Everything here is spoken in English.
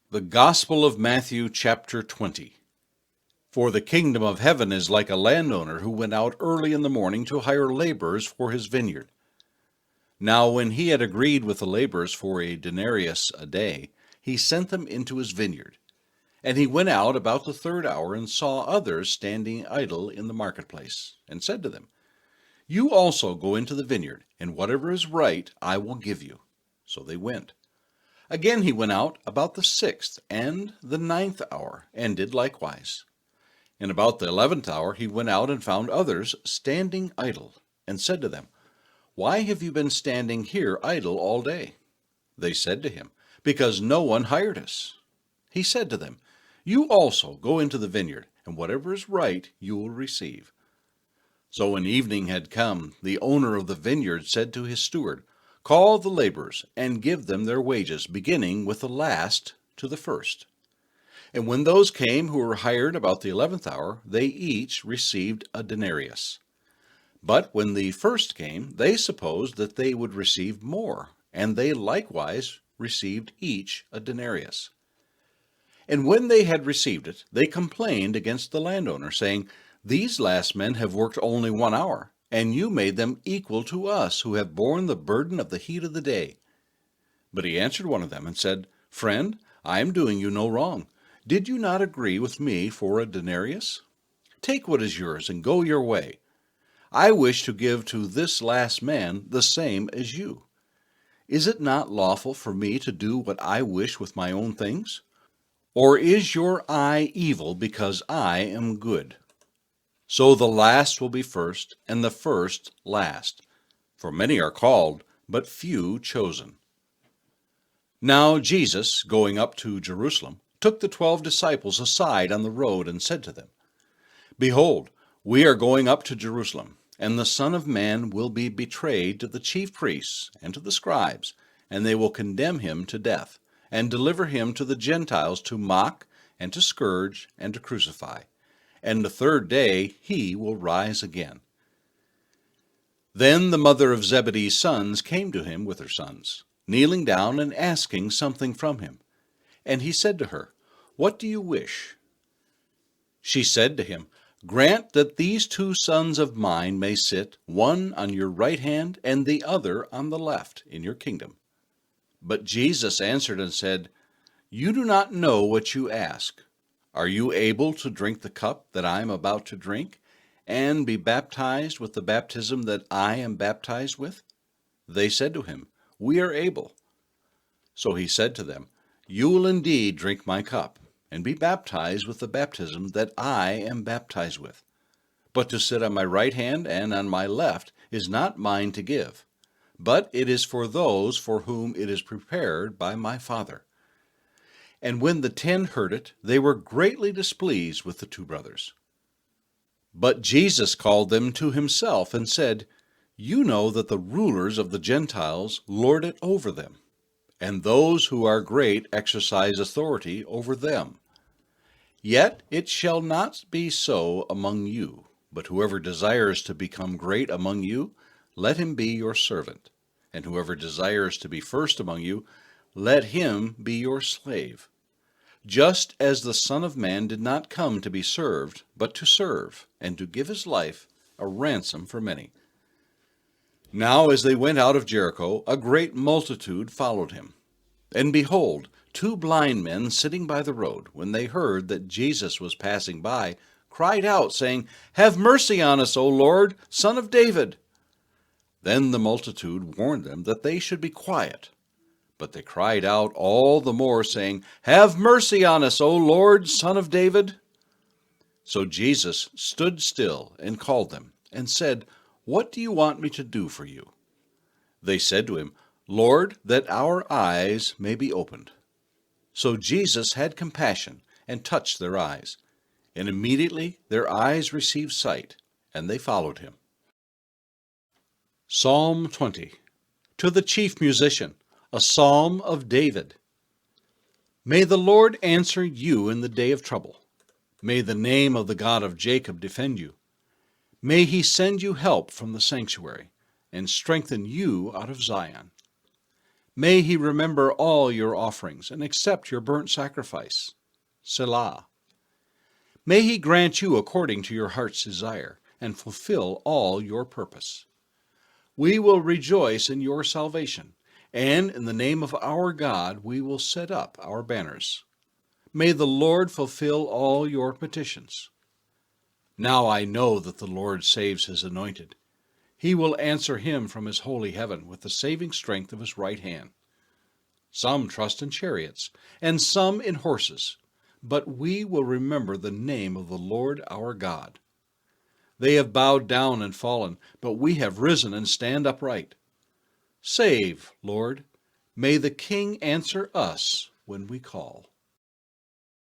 The Gospel of Matthew, chapter 20. For the kingdom of heaven is like a landowner who went out early in the morning to hire laborers for his vineyard. Now when he had agreed with the laborers for a denarius a day, he sent them into his vineyard. And he went out about the third hour and saw others standing idle in the marketplace, and said to them, "You also go into the vineyard, and whatever is right I will give you." So they went. Again he went out about the 6th and the 9th hour, and did likewise. And about the 11th hour he went out and found others standing idle, and said to them, "Why have you been standing here idle all day?" They said to him, "Because no one hired us." He said to them, "You also go into the vineyard, and whatever is right you will receive." So when evening had come, the owner of the vineyard said to his steward, "Call the laborers, and give them their wages, beginning with the last to the first." And when those came who were hired about the 11th hour, they each received a denarius. But when the first came, they supposed that they would receive more, and they likewise received each a denarius. And when they had received it, they complained against the landowner, saying, "These last men have worked only 1 hour, and you made them equal to us, who have borne the burden of the heat of the day." But he answered one of them and said, "Friend, I am doing you no wrong. Did you not agree with me for a denarius? Take what is yours and go your way. I wish to give to this last man the same as you. Is it not lawful for me to do what I wish with my own things? Or is your eye evil because I am good? So the last will be first, and the first last. For many are called, but few chosen." Now Jesus, going up to Jerusalem, took the 12 disciples aside on the road and said to them, "Behold, we are going up to Jerusalem, and the Son of Man will be betrayed to the chief priests and to the scribes, and they will condemn him to death, and deliver him to the Gentiles to mock, and to scourge, and to crucify. And the third day he will rise again." Then the mother of Zebedee's sons came to him with her sons, kneeling down and asking something from him. And he said to her, "What do you wish?" She said to him, "Grant that these 2 sons of mine may sit, one on your right hand and the other on the left, in your kingdom." But Jesus answered and said, "You do not know what you ask. Are you able to drink the cup that I am about to drink, and be baptized with the baptism that I am baptized with?" They said to him, "We are able." So he said to them, "You will indeed drink my cup, and be baptized with the baptism that I am baptized with. But to sit on my right hand and on my left is not mine to give, but it is for those for whom it is prepared by my Father." And when the 10 heard it, they were greatly displeased with the 2 brothers. But Jesus called them to himself and said, "You know that the rulers of the Gentiles lord it over them, and those who are great exercise authority over them. Yet it shall not be so among you, but whoever desires to become great among you, let him be your servant, and whoever desires to be first among you, let him be your slave. Just as the Son of Man did not come to be served, but to serve, and to give his life a ransom for many." Now as they went out of Jericho, a great multitude followed him. And behold, 2 blind men sitting by the road, when they heard that Jesus was passing by, cried out, saying, "Have mercy on us, O Lord, Son of David." Then the multitude warned them that they should be quiet. But they cried out all the more, saying, "Have mercy on us, O Lord, Son of David." So Jesus stood still and called them, and said, "What do you want me to do for you?" They said to him, "Lord, that our eyes may be opened." So Jesus had compassion and touched their eyes, and immediately their eyes received sight, and they followed him. Psalm 20. To the chief musician, a psalm of David. May the Lord answer you in the day of trouble. May the name of the God of Jacob defend you. May he send you help from the sanctuary, and strengthen you out of Zion. May he remember all your offerings and accept your burnt sacrifice. Selah. May he grant you according to your heart's desire and fulfill all your purpose. We will rejoice in your salvation, and in the name of our God we will set up our banners. May the Lord fulfill all your petitions. Now I know that the Lord saves his anointed. He will answer him from his holy heaven with the saving strength of his right hand. Some trust in chariots, and some in horses, but we will remember the name of the Lord our God. They have bowed down and fallen, but we have risen and stand upright. Save, Lord. May the King answer us when we call.